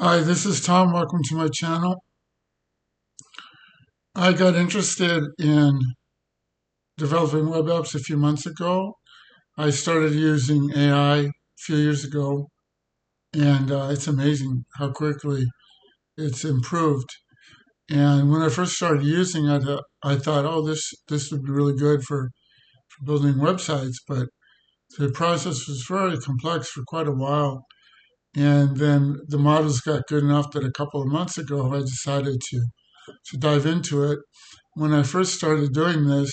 Hi, this is Tom. Welcome to my channel. I got interested in developing web apps a few months ago. I started using AI a few years ago, and it's amazing how quickly it's improved. And when I first started using it, I thought, oh, this would be really good for building websites. But the process was very complex for quite a while. And then the models got good enough that a couple of months ago, I decided to dive into it. When I first started doing this,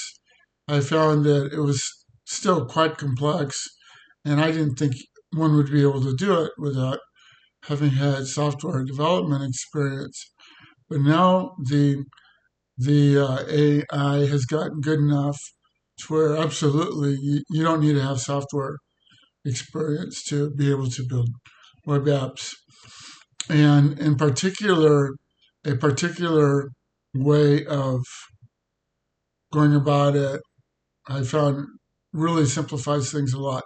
I found that it was still quite complex, and I didn't think one would be able to do it without having had software development experience. But now the AI has gotten good enough to where absolutely you don't need to have software experience to be able to build web apps. And in particular, a particular way of going about it, I found really simplifies things a lot.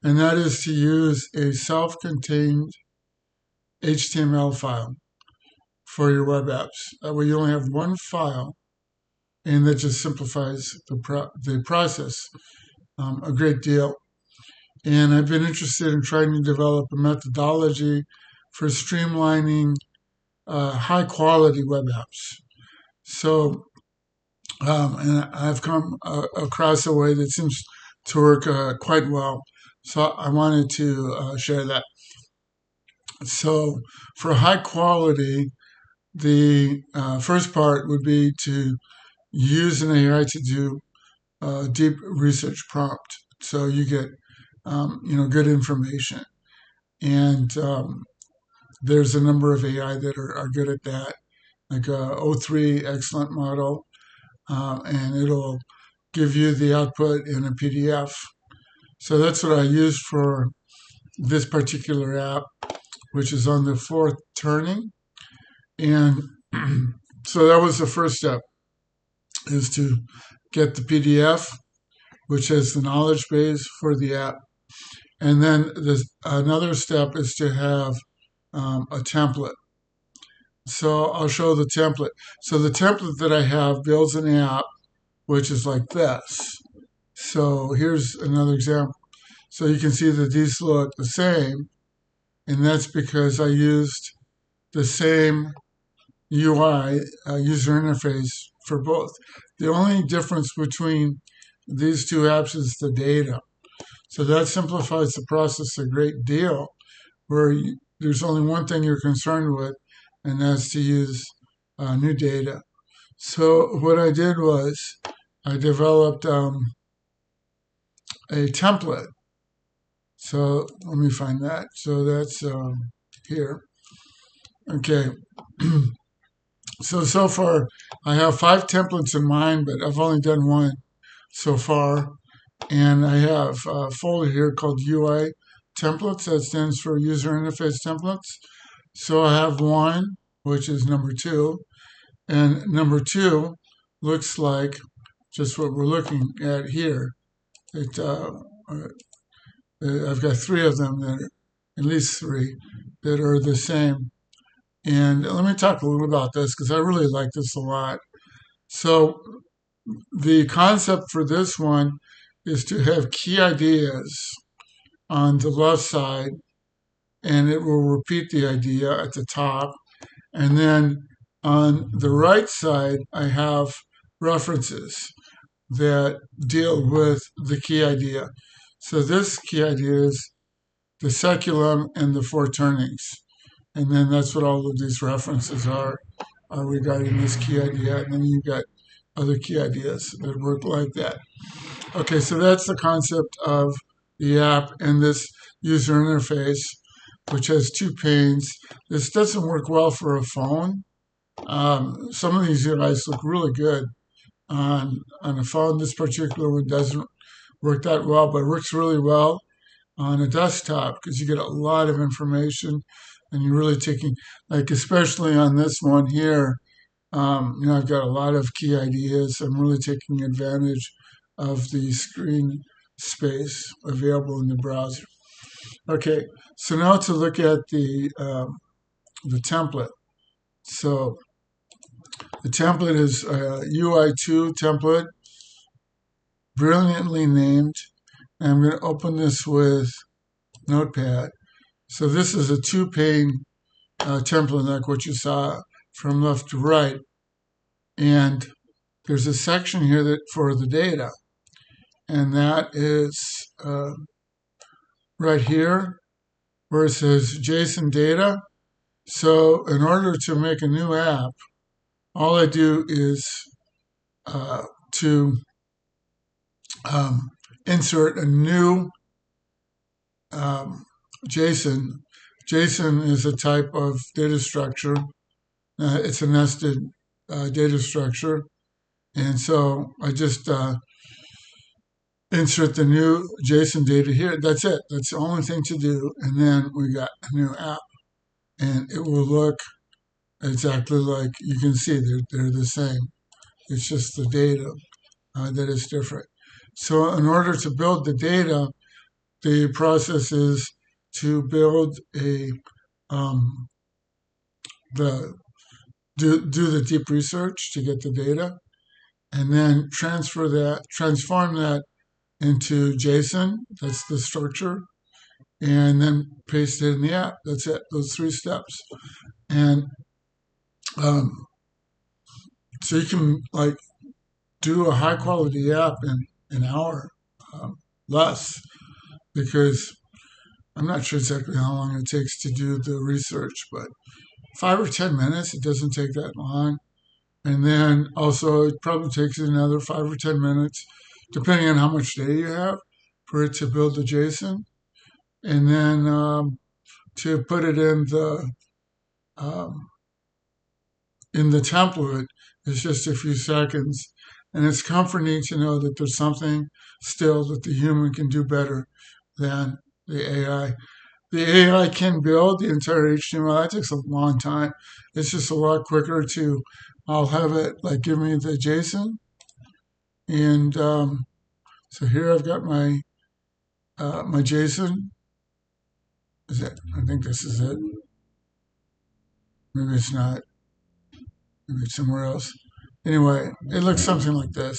And that is to use a self contained HTML file for your web apps. That way you only have one file, and that just simplifies the process a great deal. And I've been interested in trying to develop a methodology for streamlining high quality web apps. So and I've come across a way that seems to work quite well. So I wanted to share that. So for high quality, the first part would be to use an AI to do deep research prompt, so you get good information. And there's a number of AI that are good at that, like O3 excellent model, and it'll give you the output in a PDF. So that's what I used for this particular app, which is on the fourth turning. And so that was the first step, is to get the PDF, which has the knowledge base for the app. And then another step is to have a template. So I'll show the template. So the template that I have builds an app, which is like this. So here's another example. So you can see that these look the same, and that's because I used the same UI, user interface, for both. The only difference between these two apps is the data. So that simplifies the process a great deal, where there's only one thing you're concerned with, and that's to use new data. So what I did was I developed a template. So let me find that. So that's here. Okay. So far, I have 5 templates in mind, but I've only done one so far. And I have a folder here called UI templates. That stands for user interface templates. So I have one, which is number 2. And number 2 looks like just what we're looking at here. It, I've got 3 of them, that are, at least 3, that are the same. And let me talk a little about this because I really like this a lot. So the concept for this one is to have key ideas on the left side, and it will repeat the idea at the top. And then on the right side, I have references that deal with the key idea. So this key idea is the seculum and the 4 turnings. And then that's what all of these references are regarding this key idea. And then you've got other key ideas that work like that. Okay, so that's the concept of the app and this user interface, which has 2 panes. This doesn't work well for a phone. Some of these UIs look really good on a phone. This particular one doesn't work that well, but it works really well on a desktop because you get a lot of information, and you're really taking, like especially on this one here, I've got a lot of key ideas. I'm really taking advantage of the screen space available in the browser. Okay, so now to look at the the template. So the template is a UI2 template, brilliantly named. And I'm going to open this with Notepad. So this is a two-pane template like what you saw from left to right. And there's a section here that for the data. And that is right here where it says JSON data. So in order to make a new app, all I do is to insert a new JSON. JSON is a type of data structure. It's a nested data structure. And so I just insert the new JSON data here. That's it. That's the only thing to do. And then we got a new app. And it will look exactly like you can see they're the same. It's just the data that is different. So in order to build the data, the process is to build a do the deep research to get the data, and then transform that into JSON. That's the structure, and then paste it in the app. That's it. Those 3 steps, and so you can like do a high quality app in an hour, less, because I'm not sure exactly how long it takes to do the research, but 5 or 10 minutes, it doesn't take that long. And then also it probably takes another 5 or 10 minutes, depending on how much data you have, for it to build the JSON. And then to put it in the template is just a few seconds. And it's comforting to know that there's something still that the human can do better than the AI. The AI can build the entire HTML. That takes a long time. It's just a lot quicker to, I'll have it like give me the JSON. And so here I've got my my JSON. Is it? I think this is it. Maybe it's not. Maybe it's somewhere else. Anyway, it looks something like this.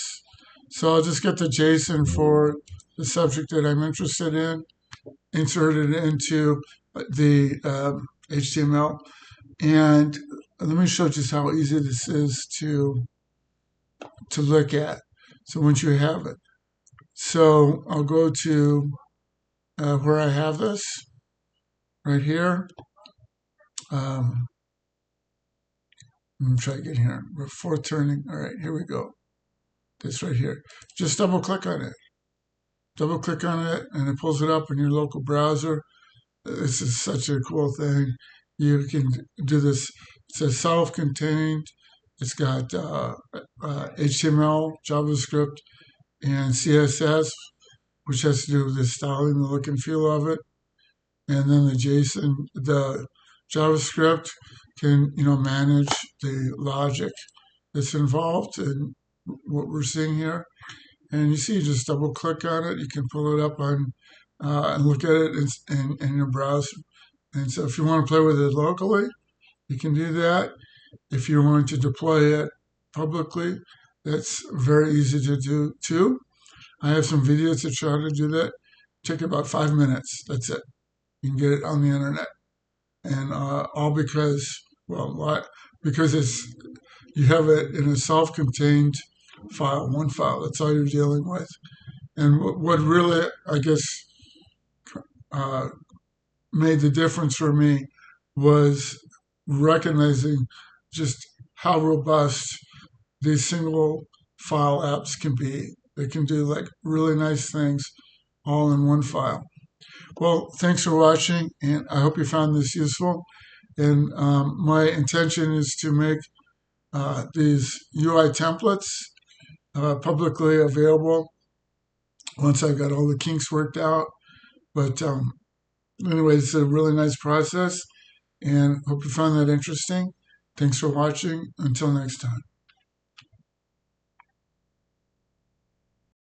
So I'll just get the JSON for the subject that I'm interested in, insert it into the HTML, and let me show just how easy this is to look at. So once you have it, so I'll go to where I have this right here. Let me try again here. Before turning, all right, here we go. This right here. Just double click on it. Double click on it and it pulls it up in your local browser. This is such a cool thing. You can do this. It says self-contained. It's got HTML, JavaScript, and CSS, which has to do with the styling, the look and feel of it. And then the JSON, the JavaScript can manage the logic that's involved in what we're seeing here. And you see, you just double click on it. You can pull it up on and look at it in your browser. And so if you want to play with it locally, you can do that. If you want to deploy it publicly, that's very easy to do too. I have some videos that show how to do that. Take about 5 minutes. That's it. You can get it on the internet. And all because, because you have it in a self-contained file, one file. That's all you're dealing with. And what really, I guess, made the difference for me was recognizing just how robust these single file apps can be. They can do like really nice things all in one file. Well, thanks for watching, and I hope you found this useful. And my intention is to make these UI templates publicly available once I've got all the kinks worked out. But anyway, it's a really nice process, and hope you found that interesting. Thanks for watching. Until next time.